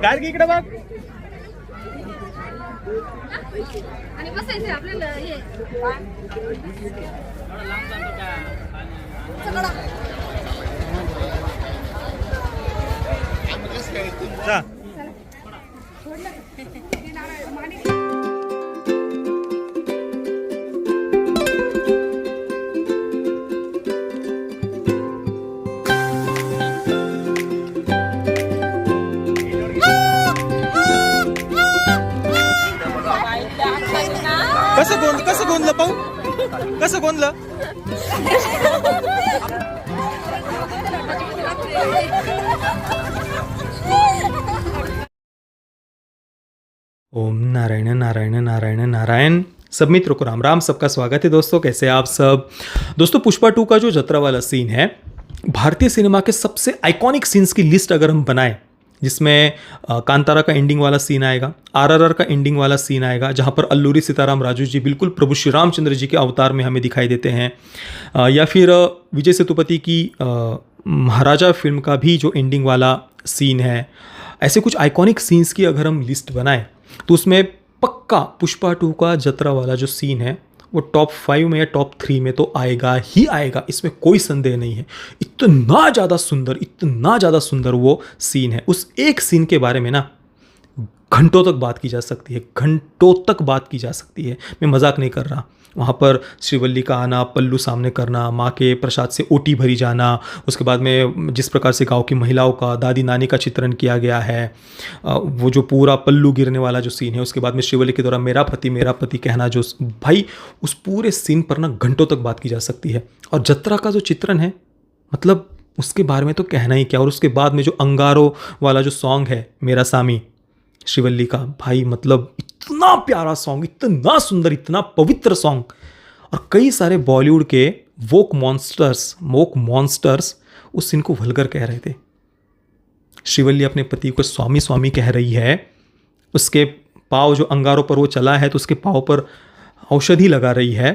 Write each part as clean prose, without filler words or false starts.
गाडगी इकडे बघ. आणि बसायचं आपल्याला हे जा. कसं गोंधलं पाहू, कसं गोंधलं. ओम नारायण नारायण नारायण नारायण. सब मित्रों को राम राम. सबका स्वागत है दोस्तों. कैसे आप सब दोस्तों. पुष्पा 2 का जो जतरा वाला सीन है, भारतीय सिनेमा के सबसे आइकॉनिक सीन्स की लिस्ट अगर हम बनाएं, जिसमें कांतारा का एंडिंग वाला सीन आएगा, आरआरआर का एंडिंग वाला सीन आएगा, जहां पर अल्लूरी सीताराम राजू जी बिल्कुल प्रभु श्री रामचंद्र जी के अवतार में हमें दिखाई देते हैं, या फिर विजय सेतुपति की महाराजा फिल्म का भी जो एंडिंग वाला सीन है, ऐसे कुछ आइकॉनिक सीन्स की अगर हम लिस्ट बनाएं तो उसमें पक्का पुष्पा 2 का जतरा वाला जो सीन है वो टॉप 5 में या टॉप 3 में तो आएगा ही आएगा. इसमें कोई संदेह नहीं है. इतना ज़्यादा सुंदर वो सीन है. उस एक सीन के बारे में ना घंटों तक बात की जा सकती है, घंटों तक बात की जा सकती है. मैं मजाक नहीं कर रहा. वहाँ पर श्रीवल्ली का आना, पल्लू सामने करना, माँ के प्रसाद से ओटी भरी जाना, उसके बाद में जिस प्रकार से गांव की महिलाओं का, दादी नानी का चित्रण किया गया है, वो जो पूरा पल्लू गिरने वाला जो सीन है, उसके बाद में श्रीवल्ली के द्वारा मेरा पति कहना, जो भाई उस पूरे सीन पर ना घंटों तक बात की जा सकती है. और जत्रा का जो चित्रण है, मतलब उसके बारे में तो कहना ही क्या. और उसके बाद में जो अंगारो वाला जो सॉन्ग है, मेरा सामी श्रीवल्ली का, भाई मतलब इतना प्यारा सॉन्ग, इतना सुंदर, इतना पवित्र सॉन्ग. और कई सारे बॉलीवुड के वोक मॉन्स्टर्स उस सीन को वल्गर कह रहे थे. श्रीवल्ली अपने पति को स्वामी स्वामी कह रही है. उसके पाँव जो अंगारों पर वो चला है तो उसके पाँव पर औषधि लगा रही है.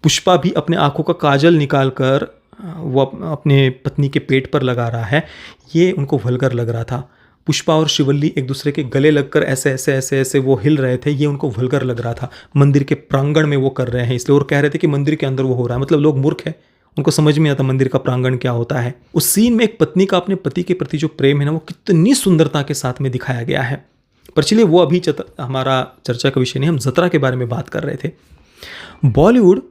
पुष्पा भी अपने आंखों का काजल निकाल कर वो अपने पत्नी के पेट पर लगा रहा है. ये उनको वल्गर लग रहा था. पुष्पा और शिवल्ली एक दूसरे के गले लगकर ऐसे वो हिल रहे थे, ये उनको वल्गर लग रहा था. मंदिर के प्रांगण में वो कर रहे हैं इसलिए, और कह रहे थे कि मंदिर के अंदर वो हो रहा है. मतलब लोग मूर्ख हैं, उनको समझ में आता मंदिर का प्रांगण क्या होता है. उस सीन में एक पत्नी का अपने पति के प्रति जो प्रेम है ना, वो कितनी सुंदरता के साथ में दिखाया गया है. पर चलिए, वो अभी हमारा चर्चा का विषय नहीं. हम जतरा के बारे में बात कर रहे थे. बॉलीवुड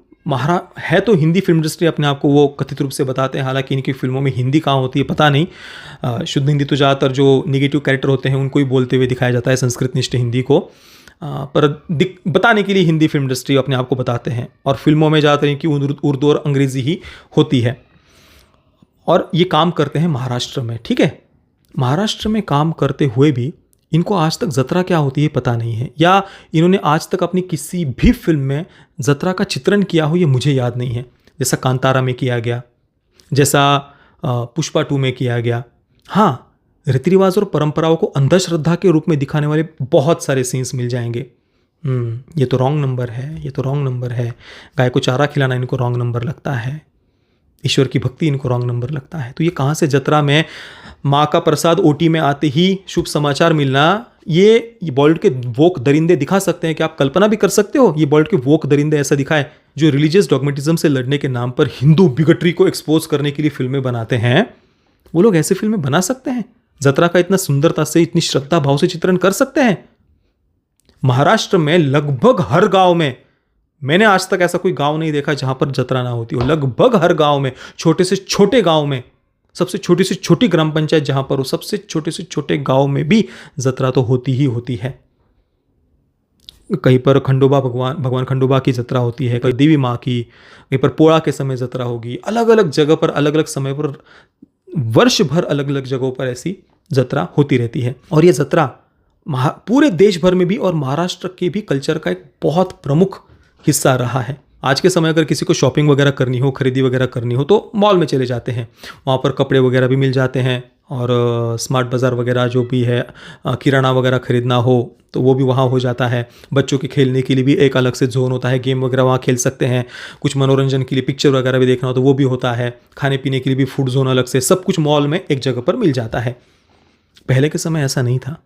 है तो हिंदी फिल्म इंडस्ट्री अपने आप को वो कथित रूप से बताते हैं, हालांकि इनकी फिल्मों में हिंदी कहाँ होती है पता नहीं. शुद्ध हिंदी तो ज़्यादातर जो निगेटिव कैरेक्टर होते हैं उनको ही बोलते हुए दिखाया जाता है, संस्कृतनिष्ठ हिंदी को. पर बताने के लिए हिंदी फिल्म इंडस्ट्री अपने आप को बताते हैं. और फिल्मों में ज़्यादातर इनकी उर्दू और अंग्रेज़ी ही होती है. और ये काम करते हैं महाराष्ट्र में. ठीक है, महाराष्ट्र में काम करते हुए भी इनको आज तक जतरा क्या होती है पता नहीं है, या इन्होंने आज तक अपनी किसी भी फिल्म में जतरा का चित्रण किया हो ये मुझे याद नहीं है. जैसा कांतारा में किया गया, जैसा पुष्पा 2 में किया गया. हाँ, रीति रिवाज और परंपराओं को अंधश्रद्धा के रूप में दिखाने वाले बहुत सारे सीन्स मिल जाएंगे. ये तो रॉन्ग नंबर है. गाय को चारा खिलाना इनको रॉन्ग नंबर लगता है. ईश्वर की भक्ति इनको रॉन्ग नंबर लगता है. तो ये कहाँ से जतरा में माँ का प्रसाद ओटी में आते ही शुभ समाचार मिलना, ये बॉलीवुड के वोक दरिंदे दिखा सकते हैं कि आप कल्पना भी कर सकते हो. ये बॉलीवुड के वोक दरिंदे ऐसा दिखाए जो रिलीजियस डॉगमेटिज्म से लड़ने के नाम पर हिंदू बिगटरी को एक्सपोज करने के लिए फिल्में बनाते हैं. वो लोग ऐसे फिल्में बना सकते हैं? जतरा का इतना सुंदरता से, इतनी श्रद्धा भाव से चित्रण कर सकते हैं? महाराष्ट्र में लगभग हर गांव में, मैंने आज तक ऐसा कोई गांव नहीं देखा जहां पर जतरा ना होती हो. लगभग हर गांव में, छोटे से छोटे गांव में, सबसे छोटी से छोटी ग्राम पंचायत जहां पर हो, सबसे छोटे से छोटे गांव में भी जतरा तो होती ही होती है. कहीं पर खंडोबा भगवान खंडोबा की जतरा होती है, कहीं देवी माँ की, कहीं पर पोड़ा के समय जतरा होगी. अलग अलग जगह पर, अलग अलग समय पर, वर्ष भर अलग अलग जगहों पर ऐसी जतरा होती रहती है. और ये जतरा पूरे देश भर में भी और महाराष्ट्र के भी कल्चर का एक बहुत प्रमुख हिस्सा रहा है. आज के समय अगर किसी को शॉपिंग वगैरह करनी हो, खरीदी वगैरह करनी हो, तो मॉल में चले जाते हैं. वहाँ पर कपड़े वगैरह भी मिल जाते हैं, और स्मार्ट बाज़ार वगैरह जो भी है, किराना वगैरह खरीदना हो तो वो भी वहाँ हो जाता है. बच्चों के खेलने के लिए भी एक अलग से जोन होता है, गेम वगैरह वहाँ खेल सकते हैं. कुछ मनोरंजन के लिए पिक्चर वगैरह भी देखना हो तो वो भी होता है. खाने पीने के लिए भी फूड जोन अलग से, सब कुछ मॉल में एक जगह पर मिल जाता है. पहले के समय ऐसा नहीं था।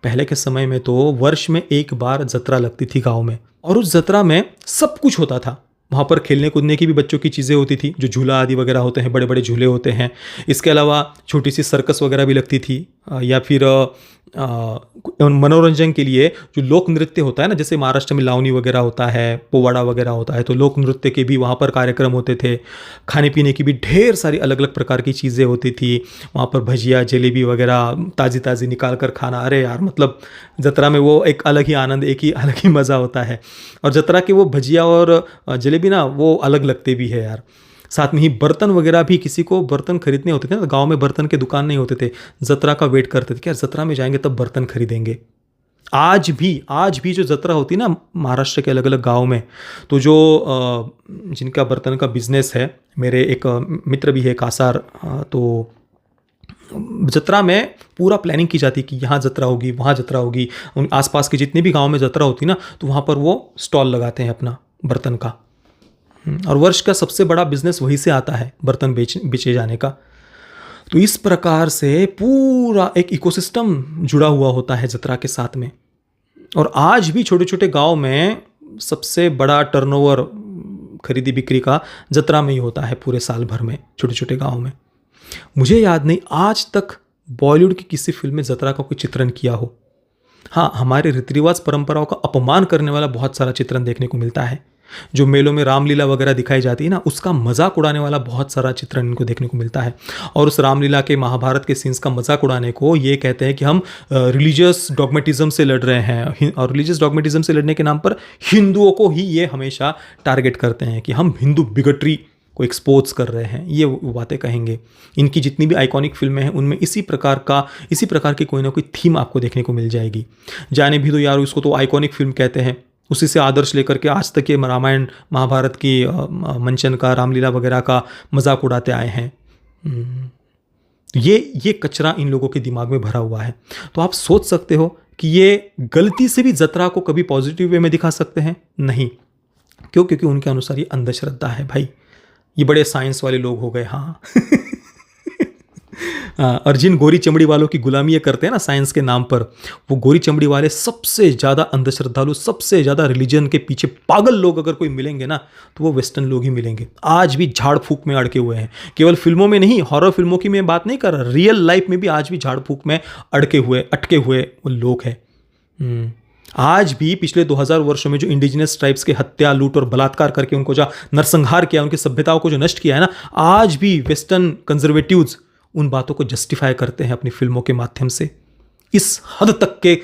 पहले के समय में तो वर्ष में एक बार जत्रा लगती थी गांव में, और उस जत्रा में सब कुछ होता था। वहाँ पर खेलने कूदने की भी बच्चों की चीज़ें होती थी, जो झूला आदि वगैरह होते हैं, बड़े बड़े झूले होते हैं। इसके अलावा छोटी सी सर्कस वगैरह भी लगती थी, या फिर मनोरंजन के लिए जो लोक नृत्य होता है ना, जैसे महाराष्ट्र में लावनी वगैरह होता है, पोवाड़ा वगैरह होता है, तो लोक नृत्य के भी वहाँ पर कार्यक्रम होते थे। खाने पीने की भी ढेर सारी अलग अलग प्रकार की चीज़ें होती थी वहाँ पर, भजिया जलेबी वगैरह ताज़ी ताज़ी निकाल कर खाना। अरे यार, मतलब जत्रा में वो एक अलग ही आनंद, एक ही अलग ही मज़ा होता है। और जत्रा के वो भजिया और जलेबी ना, वो अलग लगते भी है यार। साथ में ही बर्तन वगैरह भी, किसी को बर्तन खरीदने होते थे ना, गांव में बर्तन के दुकान नहीं होते थे, जत्रा का वेट करते थे कि यार जत्रा में जाएंगे तब बर्तन खरीदेंगे। आज भी जो जत्रा होती है ना महाराष्ट्र के अलग अलग गांव में, तो जो जिनका बर्तन का बिजनेस है, मेरे एक मित्र भी है कासार, तो जत्रा में पूरा प्लानिंग की जाती है कि यहाँ जत्रा होगी, वहाँ जत्रा होगी। उन आसपास के जितने भी गांव में जत्रा होती ना, तो वहाँ पर वो स्टॉल लगाते हैं अपना बर्तन का। और वर्ष का सबसे बड़ा बिजनेस वहीं से आता है, बर्तन बेचे जाने का। तो इस प्रकार से पूरा एक इकोसिस्टम जुड़ा हुआ होता है जत्रा के साथ में। और आज भी छोटे छोटे गांव में सबसे बड़ा टर्नओवर खरीदी बिक्री का जत्रा में ही होता है, पूरे साल भर में, छोटे छोटे गांव में। मुझे याद नहीं आज तक बॉलीवुड की किसी फिल्म में जत्रा का कोई चित्रण किया हो। हाँ, हमारे रीति रिवाज परंपराओं का अपमान करने वाला बहुत सारा चित्रण देखने को मिलता है। जो मेलों में रामलीला वगैरह दिखाई जाती है ना, उसका मजाक उड़ाने वाला बहुत सारा चित्रण इनको देखने को मिलता है। और उस रामलीला के, महाभारत के सीन्स का मजाक उड़ाने को ये कहते हैं कि हम रिलीजियस डॉगमेटिज्म से लड़ रहे हैं। और रिलीजियस डॉगमेटिज्म से लड़ने के नाम पर हिंदुओं को ही ये हमेशा टारगेट करते हैं कि हम हिंदू बिगटरी को एक्सपोज कर रहे हैं, ये वो बातें कहेंगे। इनकी जितनी भी आइकॉनिक फिल्में हैं उनमें इसी प्रकार की कोई ना कोई थीम आपको देखने को मिल जाएगी। जाने भी दो यार, उसको तो आइकॉनिक फिल्म कहते हैं। उसी से आदर्श लेकर के आज तक ये रामायण महाभारत की मंचन का, रामलीला वगैरह का मजाक उड़ाते आए हैं। ये कचरा इन लोगों के दिमाग में भरा हुआ है। तो आप सोच सकते हो कि ये गलती से भी जत्रा को कभी पॉजिटिव वे में दिखा सकते हैं? नहीं। क्यों? क्योंकि उनके अनुसार ये अंधश्रद्धा है भाई। ये बड़े साइंस वाले लोग हो गए। हाँ और जिन गोरी चमड़ी वालों की गुलामी ये करते हैं ना साइंस के नाम पर, वो गोरी चमड़ी वाले सबसे ज़्यादा अंधश्रद्धालु, सबसे ज़्यादा रिलीजन के पीछे पागल लोग अगर कोई मिलेंगे ना, तो वो वेस्टर्न लोग ही मिलेंगे। आज भी झाड़ फूक में अड़के हुए हैं। केवल फिल्मों में नहीं, हॉरर फिल्मों की मैं बात नहीं कर रहा, रियल लाइफ में भी आज भी झाड़ फूक में अटके हुए वो लोग हैं। आज भी पिछले 2000 वर्षों में जो इंडिजिनस ट्राइब्स के हत्या, लूट और बलात्कार करके उनको जो नरसंहार किया, उनकी सभ्यताओं को जो नष्ट किया है ना, आज भी वेस्टर्न कंजर्वेटिव्स उन बातों को जस्टिफाई करते हैं अपनी फिल्मों के माध्यम से। इस हद तक के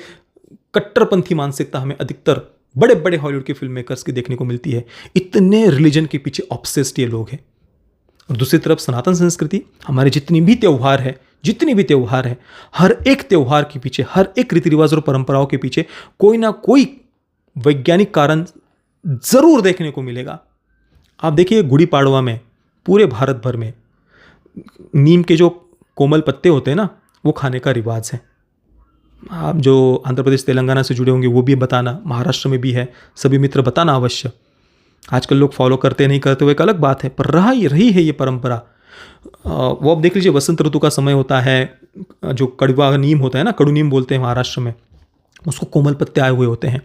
कट्टरपंथी मानसिकता हमें अधिकतर बड़े बड़े हॉलीवुड के फिल्म मेकर्स की देखने को मिलती है। इतने रिलीजन के पीछे ऑब्सेस्ड ये लोग हैं। और दूसरी तरफ सनातन संस्कृति, हमारे जितनी भी त्यौहार है, हर एक त्यौहार के पीछे, हर एक रीति रिवाज और परंपराओं के पीछे कोई ना कोई वैज्ञानिक कारण जरूर देखने को मिलेगा। आप देखिए, गुड़ी पाड़वा में पूरे भारत भर में नीम के जो कोमल पत्ते होते हैं ना, वो खाने का रिवाज है। आप जो आंध्र प्रदेश तेलंगाना से जुड़े होंगे वो भी बताना, महाराष्ट्र में भी है, सभी मित्र बताना अवश्य। आजकल लोग फॉलो करते नहीं करते वो एक अलग बात है, पर रही है ये परंपरा। वो आप देख लीजिए, वसंत ऋतु का समय होता है, जो कड़वा नीम होता है ना, कड़ू नीम बोलते हैं महाराष्ट्र में, उसको कोमल पत्ते आए हुए होते हैं।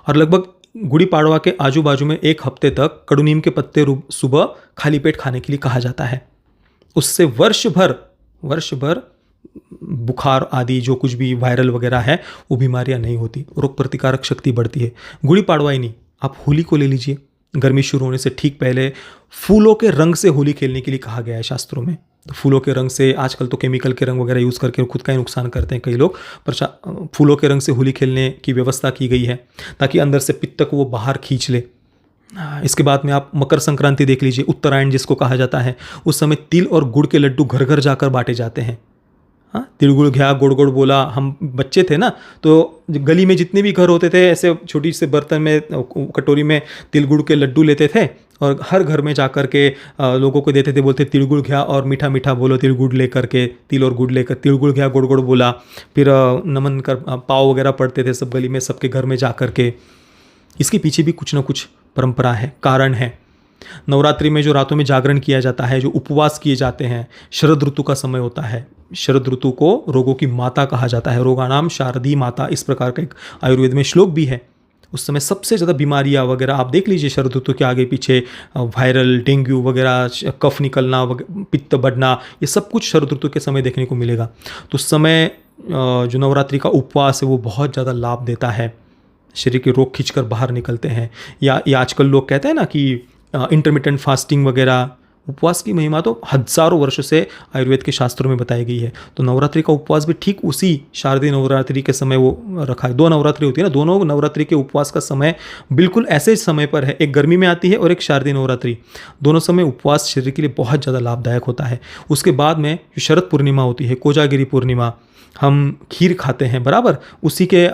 और लगभग गुड़ी पाड़वा के आजू बाजू में एक हफ्ते तक कड़ू नीम के पत्ते सुबह खाली पेट खाने के लिए कहा जाता है। उससे वर्ष भर बुखार आदि जो कुछ भी वायरल वगैरह है वो बीमारियां नहीं होती, रोग प्रतिकारक शक्ति बढ़ती है। गुड़ी पाड़वा ही नहीं, आप होली को ले लीजिए। गर्मी शुरू होने से ठीक पहले फूलों के रंग से होली खेलने के लिए कहा गया है शास्त्रों में। तो फूलों के रंग से, आजकल तो केमिकल के रंग वगैरह यूज़ करके खुद का ही नुकसान करते हैं कई लोग, पर फूलों के रंग से होली खेलने की व्यवस्था की गई है ताकि अंदर से पित्त को वो बाहर खींच ले। इसके बाद में आप मकर संक्रांति देख लीजिए, उत्तरायण जिसको कहा जाता है। उस समय तिल और गुड़ के लड्डू घर घर जाकर बांटे जाते हैं। हाँ, तिल गुड़ घ्या गुड़ गुड़ बोला। हम बच्चे थे ना, तो गली में जितने भी घर होते थे, ऐसे छोटी से बर्तन में, कटोरी में तिल गुड़ के लड्डू लेते थे और हर घर में जाकर के लोगों को देते थे। बोलते तिल गुड़ घ्या और मीठा मीठा बोलो, तिल गुड़ लेकर के, तिल और गुड़ लेकर तिल गुड़ घ्या गुड़ गुड़ बोला। फिर नमन कर पाव वगैरह पड़ते थे सब गली में, सबके घर में जा कर के। इसके पीछे भी कुछ ना कुछ परंपरा है, कारण है। नवरात्रि में जो रातों में जागरण किया जाता है, जो उपवास किए जाते हैं, शरद ऋतु का समय होता है। शरद ऋतु को रोगों की माता कहा जाता है, रोगाणाम शारदी माता, इस प्रकार का एक आयुर्वेद में श्लोक भी है। उस समय सबसे ज़्यादा बीमारियां वगैरह आप देख लीजिए, शरद ऋतु के आगे पीछे वायरल, डेंगू वगैरह, कफ निकलना, पित्त बढ़ना, ये सब कुछ शरद ऋतु के समय देखने को मिलेगा। तो उस समय जो नवरात्रि का उपवास है वो बहुत ज़्यादा लाभ देता है, शरीर के रोग खींचकर बाहर निकलते हैं। या आजकल लोग कहते हैं ना कि इंटरमिटेंट फास्टिंग वगैरह, उपवास की महिमा तो हजारों वर्षों से आयुर्वेद के शास्त्रों में बताई गई है। तो नवरात्रि का उपवास भी ठीक उसी शारदीय नवरात्रि के समय वो रखा है। 2 नवरात्रि होती है ना, दोनों नवरात्रि के उपवास का समय बिल्कुल ऐसे समय पर है, एक गर्मी में आती है और एक शारदीय नवरात्रि। दोनों समय उपवास शरीर के लिए बहुत ज़्यादा लाभदायक होता है। उसके बाद में जो शरद पूर्णिमा होती है, कोजागिरी पूर्णिमा, हम खीर खाते हैं बराबर, उसी के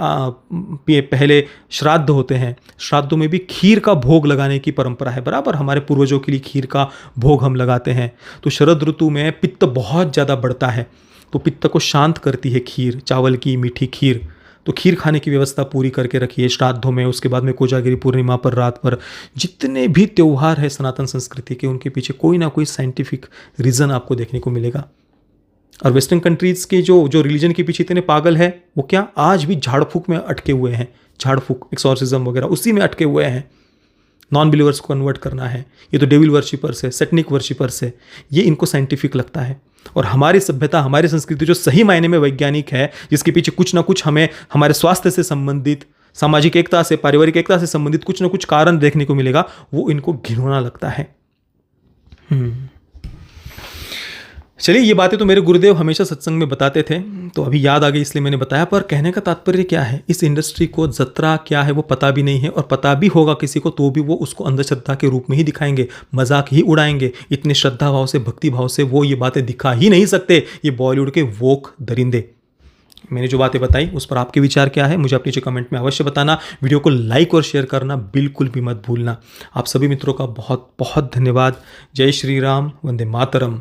पहले श्राद्ध होते हैं। श्राद्धों में भी खीर का भोग लगाने की परंपरा है बराबर, हमारे पूर्वजों के लिए खीर का भोग हम लगाते हैं। तो शरद ऋतु में पित्त बहुत ज़्यादा बढ़ता है, तो पित्त को शांत करती है खीर, चावल की मीठी खीर। तो खीर खाने की व्यवस्था पूरी करके रखिए श्राद्धों में। उसके बाद में कोजागिरी पूर्णिमा पर रात पर, जितने भी त्यौहार है सनातन संस्कृति के, उनके पीछे कोई ना कोई साइंटिफिक रीज़न आपको देखने को मिलेगा। और वेस्टर्न कंट्रीज़ के जो रिलीजन के पीछे इतने पागल है, वो क्या आज भी झाड़ फूक में अटके हुए हैं, झाड़ फूक, एक्सॉर्सिज्म वगैरह, उसी में अटके हुए हैं। नॉन बिलीवर्स को कन्वर्ट करना है, ये तो डेविल वर्शिपर्स है, सेटनिक वर्शिपर्स है, ये इनको साइंटिफिक लगता है। और हमारी सभ्यता, हमारी संस्कृति जो सही मायने में वैज्ञानिक है, जिसके पीछे कुछ ना कुछ हमें हमारे स्वास्थ्य से संबंधित, सामाजिक एकता से, पारिवारिक एकता से संबंधित कुछ ना कुछ कारण देखने को मिलेगा, वो इनको घिनौना लगता है। चलिए, ये बातें तो मेरे गुरुदेव हमेशा सत्संग में बताते थे, तो अभी याद आ गई इसलिए मैंने बताया। पर कहने का तात्पर्य क्या है, इस इंडस्ट्री को जत्रा क्या है वो पता भी नहीं है, और पता भी होगा किसी को तो भी वो उसको अंधश्रद्धा के रूप में ही दिखाएंगे, मजाक ही उड़ाएंगे। इतने श्रद्धा भाव से, भक्ति भाव से वो ये बातें दिखा ही नहीं सकते, ये बॉलीवुड के वोक दरिंदे। मैंने जो बातें बताई उस पर आपके विचार क्या है, मुझे आप नीचे कमेंट में अवश्य बताना। वीडियो को लाइक और शेयर करना बिल्कुल भी मत भूलना। आप सभी मित्रों का बहुत बहुत धन्यवाद। जय श्री राम, वंदे मातरम।